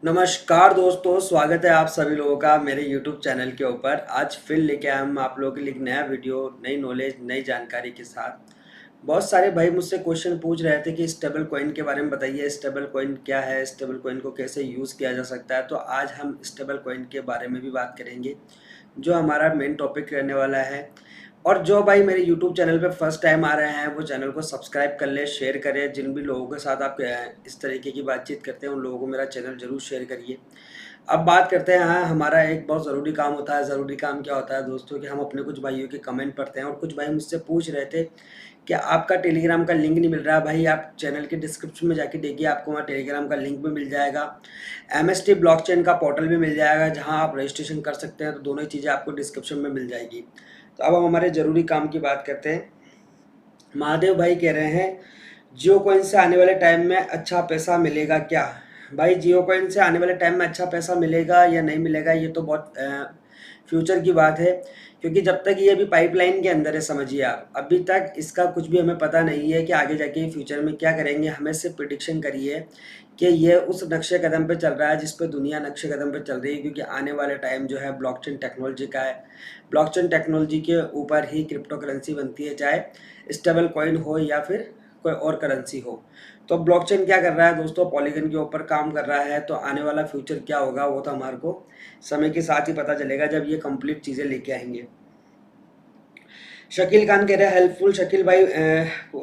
नमस्कार दोस्तों, स्वागत है आप सभी लोगों का मेरे YouTube चैनल के ऊपर। आज फिर लेके आए हम आप लोगों के लिए एक नया वीडियो, नई नॉलेज, नई जानकारी के साथ। बहुत सारे भाई मुझसे क्वेश्चन पूछ रहे थे कि स्टेबल कॉइन के बारे में बताइए, स्टेबल कॉइन क्या है, स्टेबल कॉइन को कैसे यूज़ किया जा सकता है। तो आज हम स्टेबल कॉइन के बारे में भी बात करेंगे, जो हमारा मेन टॉपिक रहने वाला है। और जो भाई मेरे YouTube चैनल पे फर्स्ट टाइम आ रहे हैं वो चैनल को सब्सक्राइब कर ले, शेयर करें। जिन भी लोगों के साथ आप इस तरीके की बातचीत करते हैं उन लोगों को मेरा चैनल ज़रूर शेयर करिए। अब बात करते हैं, हाँ, हमारा एक बहुत ज़रूरी काम होता है। ज़रूरी काम क्या होता है दोस्तों, कि हम अपने कुछ भाइयों के कमेंट पढ़ते हैं और कुछ भाई मुझसे पूछ रहे थे कि आपका टेलीग्राम का लिंक नहीं मिल रहा है। भाई आप चैनल के डिस्क्रिप्शन में जाके देखिए, आपको वहाँ टेलीग्राम का लिंक भी मिल जाएगा। MST ब्लॉकचेन का पोर्टल भी मिल जाएगा जहाँ आप रजिस्ट्रेशन कर सकते हैं। तो दोनों ही चीज़ें आपको डिस्क्रिप्शन में मिल जाएगी। तो अब हम हमारे ज़रूरी काम की बात करते हैं। महादेव भाई कह रहे हैं, जियो कॉइन से आने वाले टाइम में अच्छा पैसा मिलेगा क्या? भाई जियो कॉइन से आने वाले टाइम में अच्छा पैसा मिलेगा या नहीं मिलेगा, ये तो बहुत फ्यूचर की बात है। क्योंकि जब तक ये अभी पाइपलाइन के अंदर है, समझिए आप, अभी तक इसका कुछ भी हमें पता नहीं है कि आगे जाके फ्यूचर में क्या करेंगे। हमें सिर्फ प्रिडिक्शन करिए कि ये उस नक्शे कदम पे चल रहा है जिस पे दुनिया नक्शे कदम पे चल रही है। क्योंकि आने वाले टाइम जो है ब्लॉकचेन टेक्नोलॉजी का है। ब्लॉकचेन टेक्नोलॉजी के ऊपर ही क्रिप्टो करेंसी बनती है, चाहे स्टेबल कॉइन हो या फिर कोई और करेंसी हो। तो ब्लॉकचेन क्या कर रहा है दोस्तों, पॉलीगन के ऊपर काम कर रहा है। तो आने वाला फ्यूचर क्या होगा वो तो हमारे को समय के साथ ही पता चलेगा, जब ये कंप्लीट चीज़ें लेके आएंगे। शकील खान कह रहे हैं हेल्पफुल। शकील भाई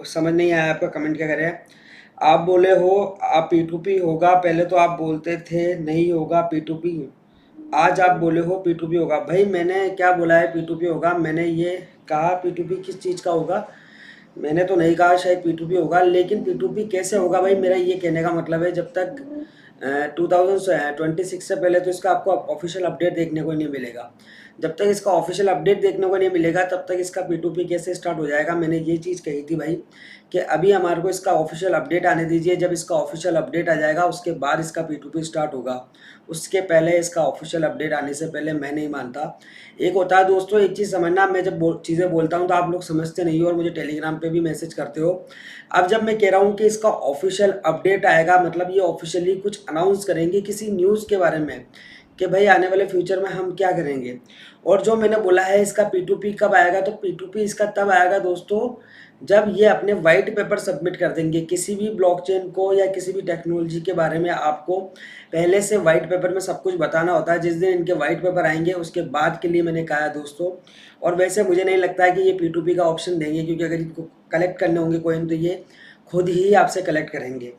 समझ नहीं आया आपका कमेंट, क्या कह रहे हैं आप? बोले हो आप P2P होगा, पहले तो आप बोलते थे नहीं होगा P2P, आज आप बोले हो P2P होगा। भाई मैंने क्या बोला है P2P होगा? मैंने ये कहा P2P किस चीज़ का होगा? मैंने तो नहीं कहा शायद P2P होगा, लेकिन P2P कैसे होगा भाई, मेरा ये कहने का मतलब है जब तक 2026 से पहले तो इसका आपको ऑफिशियल अपडेट देखने को नहीं मिलेगा। जब तक इसका ऑफिशियल अपडेट देखने को नहीं मिलेगा तब तक इसका P2P कैसे स्टार्ट हो जाएगा। मैंने ये चीज़ कही थी भाई कि अभी हमारे को इसका ऑफिशियल अपडेट आने दीजिए। जब इसका ऑफिशियल अपडेट आ जाएगा उसके बाद इसका P2P स्टार्ट होगा। उसके पहले इसका ऑफिशियल अपडेट आने से पहले मैं नहीं मानता। एक होता है दोस्तों, एक चीज़ समझना, मैं जब चीज़ें बोलता हूँ तो आप लोग समझते नहीं हो और मुझे टेलीग्राम पे भी मैसेज करते हो। अब जब मैं कह रहा हूँ कि इसका ऑफिशियल अपडेट आएगा, मतलब ये ऑफिशियली कुछ अनाउंस करेंगे किसी न्यूज़ के बारे में कि भाई आने वाले फ्यूचर में हम क्या करेंगे। और जो मैंने बोला है इसका P2P कब आएगा, तो P2P इसका तब आएगा दोस्तों जब ये अपने वाइट पेपर सबमिट कर देंगे। किसी भी ब्लॉकचेन को या किसी भी टेक्नोलॉजी के बारे में आपको पहले से वाइट पेपर में सब कुछ बताना होता है। जिस दिन इनके वाइट पेपर आएंगे उसके बाद के लिए मैंने कहा है दोस्तों। और वैसे मुझे नहीं लगता है कि ये P2P का ऑप्शन देंगे, क्योंकि अगर इनको कलेक्ट करने होंगे कॉइन तो ये खुद ही आपसे कलेक्ट करेंगे।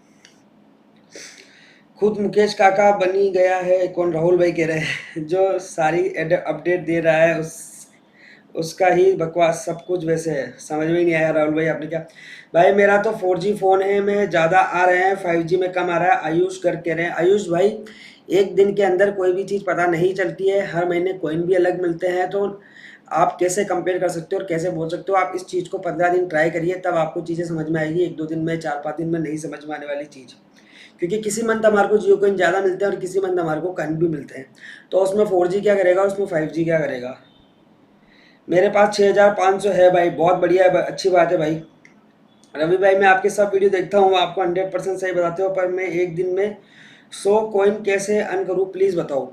खुद मुकेश काका बनी गया है, कौन? राहुल भाई कह रहे हैं जो सारी अपडेट दे रहा है उसका ही बकवास सब कुछ वैसे है। समझ में ही नहीं आया राहुल भाई आपने क्या? भाई मेरा तो 4G फ़ोन है, में ज़्यादा आ रहे हैं, 5G में कम आ रहा है। आयुष कर कह रहे हैं। आयुष भाई एक दिन के अंदर कोई भी चीज़ पता नहीं चलती है, हर महीने कॉइन भी अलग मिलते हैं। तो आप कैसे कंपेयर कर सकते हो और कैसे बोल सकते हो? आप इस चीज़ को 15 दिन ट्राई करिए, तब आपको चीज़ें समझ में आएगी। 1-2 दिन में, 4-5 दिन में नहीं समझ में आने वाली चीज़। क्योंकि किसी मंथ हमारे को जियो कॉइन ज़्यादा मिलते हैं और किसी मंथ हमारे को कम भी मिलते हैं। तो उसमें 4G क्या करेगा, उसमें 5G क्या करेगा? मेरे पास 6500 है भाई, बहुत बढ़िया है, अच्छी बात है भाई। रवि भाई मैं आपके सब वीडियो देखता हूँ, आपको 100% सही बताते हो, पर मैं एक दिन में 100 कॉइन कैसे अर्न करूँ प्लीज़ बताओ।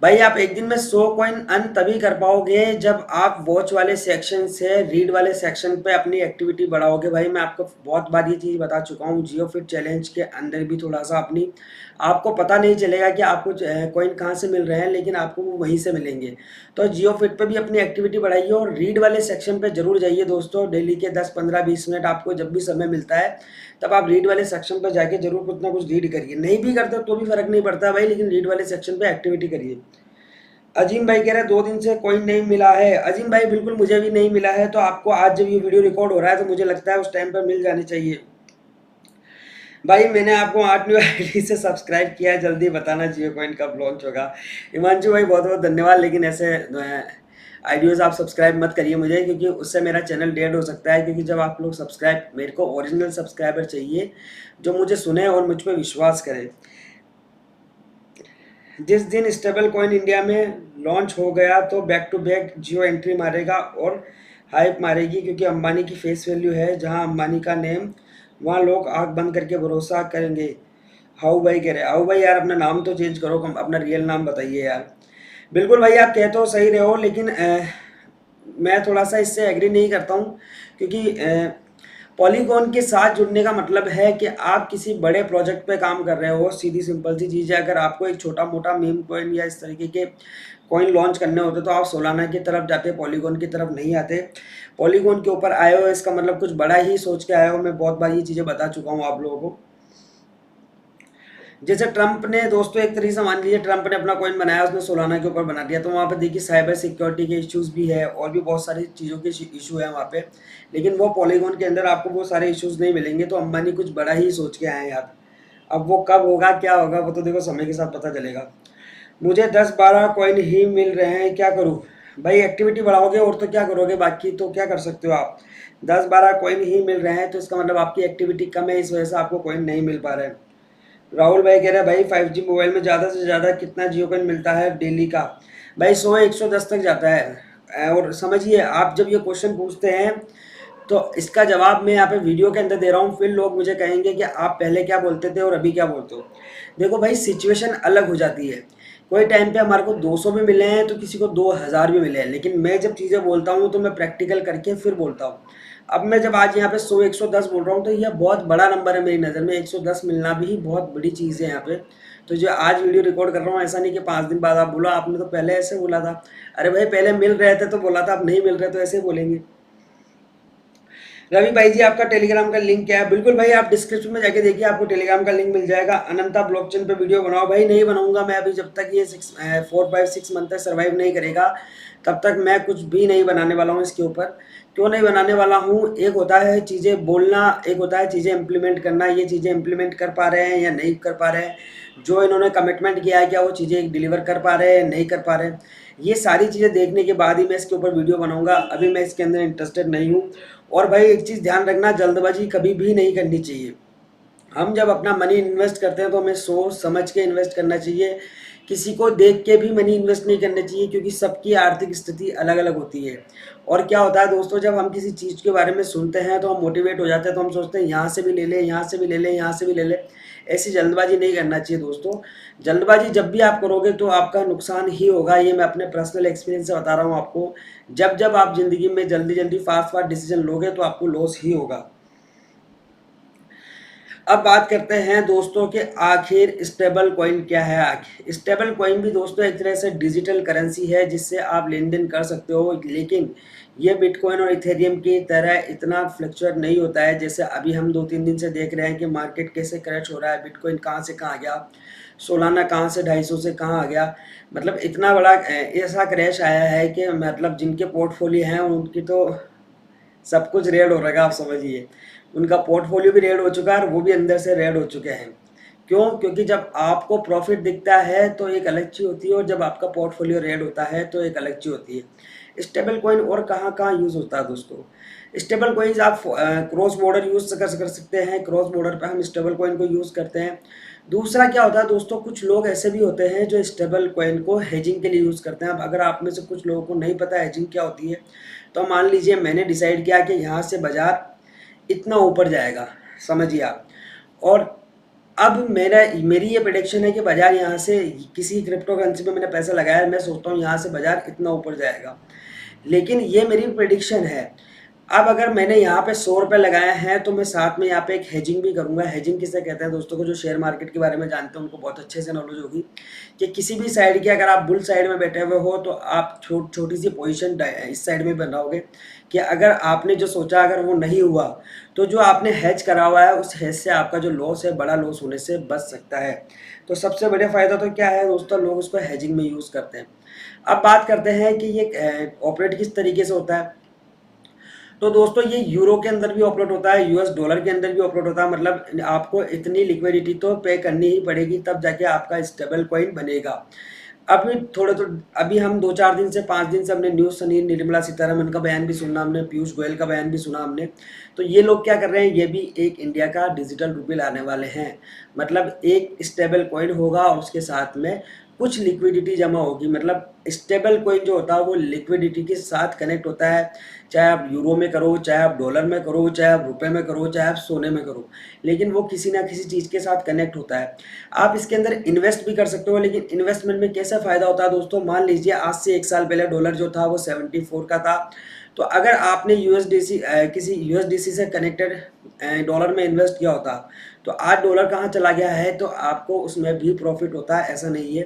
भाई आप एक दिन में 100 कॉइन अर्न तभी कर पाओगे जब आप वॉच वाले सेक्शन से रीड वाले सेक्शन पे अपनी एक्टिविटी बढ़ाओगे। भाई मैं आपको बहुत बार ये चीज़ बता चुका हूँ, जियो फिट चैलेंज के अंदर भी थोड़ा सा अपनी आपको पता नहीं चलेगा कि आपको कॉइन कहाँ से मिल रहे हैं, लेकिन आपको वो वहीं से मिलेंगे। तो जियो फिट पे भी अपनी एक्टिविटी बढ़ाइए और रीड वाले सेक्शन पे जरूर जाइए दोस्तों। डेली के 10-15-20 मिनट आपको जब भी समय मिलता है तब आप रीड वाले सेक्शन पर जाके जरूर कुछ ना कुछ रीड करिए। नहीं भी करते तो भी फर्क नहीं पड़ता भाई, लेकिन रीड वाले सेक्शन पे एक्टिविटी करिए। अजीम भाई कह रहे हैं 2 दिन से कोई नहीं मिला है। अजीम भाई बिल्कुल मुझे भी नहीं मिला है। तो आपको आज जब ये वीडियो रिकॉर्ड हो रहा है तो मुझे लगता है उस टाइम पर मिल जानी चाहिए। भाई मैंने आपको 8 न्यू आईडी से सब्सक्राइब किया है, जल्दी बताना जियो कॉइन कब लॉन्च होगा। हिमांशु भाई बहुत बहुत धन्यवाद, लेकिन ऐसे आइडियोज़ आप सब्सक्राइब मत करिए मुझे, क्योंकि उससे मेरा चैनल डेड हो सकता है। क्योंकि जब आप लोग सब्सक्राइब, मेरे को ओरिजिनल सब्सक्राइबर चाहिए जो मुझे सुने और मुझ पर विश्वास करें। जिस दिन स्टेबल कॉइन इंडिया में लॉन्च हो गया तो back to back Jio entry मारेगा और हाइप मारेगी, क्योंकि अंबानी की फेस वैल्यू है। जहां अंबानी का नेम वहां लोग आंख बंद करके भरोसा करेंगे। हाउ भाई कह रहे हैं, हाउ भाई यार अपना नाम तो चेंज करो, अपना रियल नाम बताइए यार। बिल्कुल भाई आप कह तो सही रहे हो, लेकिन मैं थोड़ा सा इससे एग्री नहीं करता हूँ, क्योंकि पॉलीगॉन के साथ जुड़ने का मतलब है कि आप किसी बड़े प्रोजेक्ट पे काम कर रहे हो। सीधी सिंपल सी चीज़ है, अगर आपको एक छोटा मोटा मीम कॉइन या इस तरीके के कॉइन लॉन्च करने होते तो आप सोलाना की तरफ जाते, पॉलीगॉन की तरफ नहीं आते। पॉलीगॉन के ऊपर आए हो इसका मतलब कुछ बड़ा ही सोच के आए हो। मैं बहुत बार ये चीज़ें बता चुका हूँ आप लोगों को। जैसे ट्रंप ने दोस्तों, एक तरीके से मान लीजिए ट्रंप ने अपना कॉइन बनाया, उसने सोलाना के ऊपर बना दिया, तो वहाँ पे देखिए साइबर सिक्योरिटी के इश्यूज भी है और भी बहुत सारी चीज़ों के इशू है वहाँ पे। लेकिन वो पॉलीगॉन के अंदर आपको वो सारे इश्यूज नहीं मिलेंगे। तो अंबानी कुछ बड़ा ही सोच के आए हैं यार। अब वो कब होगा क्या होगा वो तो देखो समय के साथ पता चलेगा। मुझे 10-12 कॉइन ही मिल रहे हैं, क्या करूँ? भाई एक्टिविटी बढ़ाओगे और तो क्या करोगे, बाकी तो क्या कर सकते हो आप। 10-12 कॉइन ही मिल रहे हैं तो इसका मतलब आपकी एक्टिविटी कम है, इस वजह से आपको कॉइन नहीं मिल पा रहे हैं। राहुल भाई कह रहे हैं भाई 5G मोबाइल में ज़्यादा से ज़्यादा कितना जियो कॉइन मिलता है डेली का? भाई 100-110 तक जाता है। और समझिए आप जब ये क्वेश्चन पूछते हैं तो इसका जवाब मैं यहाँ पे वीडियो के अंदर दे रहा हूँ, फिर लोग मुझे कहेंगे कि आप पहले क्या बोलते थे और अभी क्या बोलते हो। देखो भाई सिचुएशन अलग हो जाती है। कोई टाइम पे हमारे को 200 भी मिले हैं तो किसी को 2000 भी मिले हैं, लेकिन मैं जब चीज़ें बोलता हूँ तो मैं प्रैक्टिकल करके फिर बोलता हूँ। अब मैं जब आज यहाँ पे 100-110 बोल रहा हूँ तो यह बहुत बड़ा नंबर है मेरी नज़र में। 110 मिलना भी बहुत बड़ी चीज़ है यहाँ पे। तो जो आज वीडियो रिकॉर्ड कर रहा हूँ, ऐसा नहीं कि 5 दिन बाद आप बोला आपने तो पहले ऐसे बोला था। अरे भाई पहले मिल रहे थे तो बोला था, अब नहीं मिल रहे तो ऐसे बोलेंगे। रवि भाई जी आपका टेलीग्राम का लिंक क्या है? बिल्कुल भाई आप डिस्क्रिप्शन में जाके देखिए, आपको टेलीग्राम का लिंक मिल जाएगा। अनंता ब्लॉकचेन पे वीडियो बनाओ। भाई नहीं बनाऊंगा मैं अभी, जब तक ये 4-5-6 मंथ तक सर्वाइव नहीं करेगा तब तक मैं कुछ भी नहीं बनाने वाला हूँ इसके ऊपर। क्यों नहीं बनाने वाला हूँ? एक होता है चीज़ें बोलना, एक होता है चीज़ें इम्प्लीमेंट करना। ये चीज़ें इम्प्लीमेंट कर पा रहे हैं या नहीं कर पा रहे हैं, जो इन्होंने कमिटमेंट किया है क्या वो चीज़ें डिलीवर कर पा रहे हैं नहीं कर पा रहे हैं, ये सारी चीज़ें देखने के बाद ही मैं इसके ऊपर वीडियो बनाऊंगा। अभी मैं इसके अंदर इंटरेस्टेड नहीं हूँ। और भाई एक चीज़ ध्यान रखना, जल्दबाजी कभी भी नहीं करनी चाहिए। हम जब अपना मनी इन्वेस्ट करते हैं तो हमें सोच समझ के इन्वेस्ट करना चाहिए। किसी को देख के भी मनी इन्वेस्ट नहीं करना चाहिए, क्योंकि सबकी आर्थिक स्थिति अलग अलग होती है। और क्या होता है दोस्तों, जब हम किसी चीज़ के बारे में सुनते हैं तो हम मोटिवेट हो जाते हैं, तो हम सोचते हैं यहाँ से भी ले लें, यहाँ से भी ले लें, यहाँ से भी ले लें। ऐसी जल्दबाजी नहीं करना चाहिए दोस्तों। जल्दबाजी जब भी आप करोगे तो आपका नुकसान ही होगा। ये मैं अपने पर्सनल एक्सपीरियंस से बता रहा हूँ आपको। जब जब आप ज़िंदगी में जल्दी जल्दी फास्ट फास्ट डिसीजन लोगे तो आपको लॉस ही होगा। अब बात करते हैं दोस्तों कि आखिर स्टेबल कॉइन क्या है। आखिर स्टेबल कॉइन भी दोस्तों एक तरह से डिजिटल करेंसी है जिससे आप लेन देन कर सकते हो, लेकिन ये बिटकॉइन और इथेरियम की तरह इतना फ्लक्चुएट नहीं होता है। जैसे अभी हम 2-3 दिन से देख रहे हैं कि मार्केट कैसे क्रैश हो रहा है, बिटकॉइन कहाँ से कहाँ गया, सोलाना कहाँ से 250 से कहाँ आ गया। मतलब इतना बड़ा ऐसा क्रैश आया है कि मतलब जिनके पोर्टफोलियो हैं उनकी तो सब कुछ रेड हो रहेगा, आप समझिए। उनका पोर्टफोलियो भी रेड हो चुका है और वो भी अंदर से रेड हो चुके हैं। क्यों? क्योंकि जब आपको प्रॉफिट दिखता है तो एक अलग चीज़ होती है और जब आपका पोर्टफोलियो रेड होता है तो एक अलग चीज़ होती है। स्टेबल कॉइन और कहाँ कहाँ यूज़ होता है दोस्तों? स्टेबल कॉइन्स आप क्रॉस बॉर्डर यूज़ कर सकते हैं। क्रॉस बॉर्डर पे हम स्टेबल कॉइन को यूज़ करते हैं। दूसरा क्या होता है दोस्तों, कुछ लोग ऐसे भी होते हैं जो स्टेबल कॉइन को हेजिंग के लिए यूज़ करते हैं। अब अगर आप में से कुछ लोगों को नहीं पता हेजिंग क्या होती है, तो मान लीजिए मैंने डिसाइड किया कि यहाँ से बाज़ार इतना ऊपर जाएगा, समझिए आप। और अब मेरी ये प्रेडिक्शन है कि बाज़ार यहाँ से किसी क्रिप्टो करेंसी पे मैंने पैसा लगाया है, मैं सोचता हूँ यहाँ से बाज़ार इतना ऊपर जाएगा, लेकिन ये मेरी प्रेडिक्शन है। अब अगर मैंने यहाँ पे 100 रुपये लगाए हैं तो मैं साथ में यहाँ पे एक हेजिंग भी करूँगा। हेजिंग किसे कहते हैं दोस्तों को जो शेयर मार्केट के बारे में जानते हैं उनको बहुत अच्छे से नॉलेज होगी कि किसी भी साइड की अगर आप बुल साइड में बैठे हुए हो तो आप छोटी सी पोजीशन इस साइड में बनाओगे कि अगर आपने जो सोचा अगर वो नहीं हुआ तो जो आपने हेज करा हुआ है उस हेज से आपका जो लॉस है बड़ा लॉस होने से बच सकता है। तो सबसे बड़ा फ़ायदा तो क्या है दोस्तों, लोग उसको हेजिंग में यूज़ करते हैं। अब बात करते हैं कि ये ऑपरेट किस तरीके से होता है। तो दोस्तों ये यूरो के अंदर भी ऑपरेट होता है, यूएस डॉलर के अंदर भी ऑपरेट होता है। मतलब आपको इतनी लिक्विडिटी तो पे करनी ही पड़ेगी तब जाके आपका स्टेबल कॉइन बनेगा। अभी थोड़े तो अभी हम 2-4 दिन से 5 दिन से हमने न्यूज़ सुनी, निर्मला सीतारमन का बयान भी सुना हमने, पीयूष गोयल का बयान भी सुना हमने। तो ये लोग क्या कर रहे हैं, ये भी एक इंडिया का डिजिटल रूपी लाने वाले हैं। मतलब एक स्टेबल कॉइन होगा और उसके साथ में कुछ लिक्विडिटी जमा होगी। मतलब स्टेबल कॉइन जो होता है वो लिक्विडिटी के साथ कनेक्ट होता है, चाहे आप यूरो में करो, चाहे आप डॉलर में करो, चाहे आप रुपए में करो, चाहे आप सोने में करो, लेकिन वो किसी ना किसी चीज़ के साथ कनेक्ट होता है। आप इसके अंदर इन्वेस्ट भी कर सकते हो, लेकिन इन्वेस्टमेंट में कैसा फ़ायदा होता है दोस्तों, मान लीजिए आज से 1 साल पहले डॉलर जो था वो 74 का था, तो अगर आपने यूएसडीसी किसी यूएसडीसी से कनेक्टेड डॉलर में इन्वेस्ट किया होता, तो आज डॉलर कहाँ चला गया है, तो आपको उसमें भी प्रॉफिट होता है। ऐसा नहीं है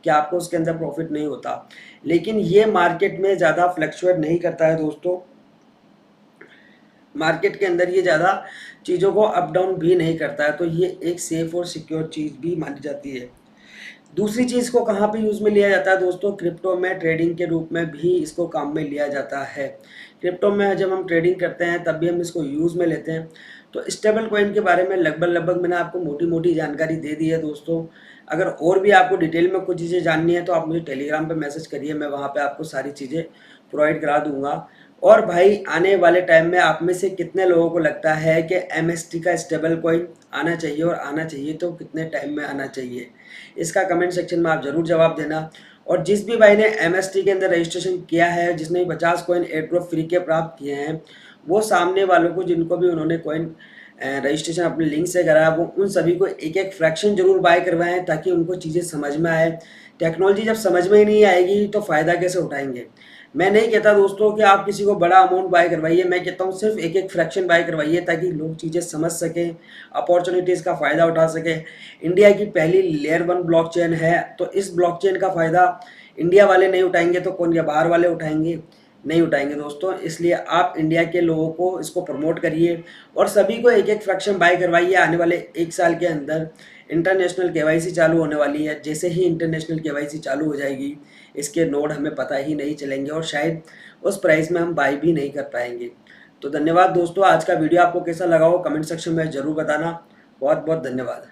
कि आपको उसके अंदर प्रॉफिट नहीं होता, लेकिन ये मार्केट में ज़्यादा फ्लक्चुएट नहीं करता है दोस्तों। मार्केट के अंदर ये ज़्यादा चीज़ों को अप डाउन भी नहीं करता है, तो ये एक सेफ और सिक्योर चीज़ भी मानी जाती है। दूसरी चीज़ को कहाँ पे यूज़ में लिया जाता है दोस्तों, क्रिप्टो में ट्रेडिंग के रूप में भी इसको काम में लिया जाता है। क्रिप्टो में जब हम ट्रेडिंग करते हैं तब भी हम इसको यूज़ में लेते हैं। तो स्टेबल कॉइन के बारे में लगभग मैंने आपको मोटी मोटी जानकारी दे दी है दोस्तों। अगर और भी आपको डिटेल में कुछ चीज़ें जाननी है तो आप मुझे टेलीग्राम पे मैसेज करिए, मैं वहाँ पे आपको सारी चीज़ें प्रोवाइड करा दूंगा। और भाई आने वाले टाइम में आप में से कितने लोगों को लगता है कि एमएसटी का स्टेबल कॉइन आना चाहिए, और आना चाहिए तो कितने टाइम में आना चाहिए, इसका कमेंट सेक्शन में आप ज़रूर जवाब देना। और जिस भी भाई ने एमएसटी के अंदर रजिस्ट्रेशन किया है, जिसने 50 कॉइन एयर ड्रॉप फ्री के प्राप्त किए हैं, वो सामने वालों को जिनको भी उन्होंने कॉइन रजिस्ट्रेशन अपने लिंक से करा, वो उन सभी को एक एक फ्रैक्शन जरूर बाय करवाएं, ताकि उनको चीज़ें समझ में आए। टेक्नोलॉजी जब समझ में ही नहीं आएगी तो फ़ायदा कैसे उठाएंगे। मैं नहीं कहता दोस्तों कि आप किसी को बड़ा अमाउंट बाय करवाइए, मैं कहता हूँ सिर्फ एक एक फ्रैक्शन बाय करवाइए, ताकि लोग चीज़ें समझ सकें, अपॉर्चुनिटीज़ का फ़ायदा उठा सकें। इंडिया की पहली लेयर 1 ब्लॉकचेन है, तो इस ब्लॉकचेन का फ़ायदा इंडिया वाले नहीं उठाएंगे तो कौन, या बाहर वाले उठाएंगे, नहीं उठाएंगे दोस्तों। इसलिए आप इंडिया के लोगों को इसको प्रमोट करिए और सभी को एक एक फ्रैक्शन बाय करवाइए। आने वाले 1 साल के अंदर इंटरनेशनल केवाईसी चालू होने वाली है। जैसे ही इंटरनेशनल केवाईसी चालू हो जाएगी, इसके नोड हमें पता ही नहीं चलेंगे और शायद उस प्राइस में हम बाय भी नहीं कर पाएंगे। तो धन्यवाद दोस्तों, आज का वीडियो आपको कैसा लगा हो कमेंट सेक्शन में ज़रूर बताना। बहुत बहुत धन्यवाद।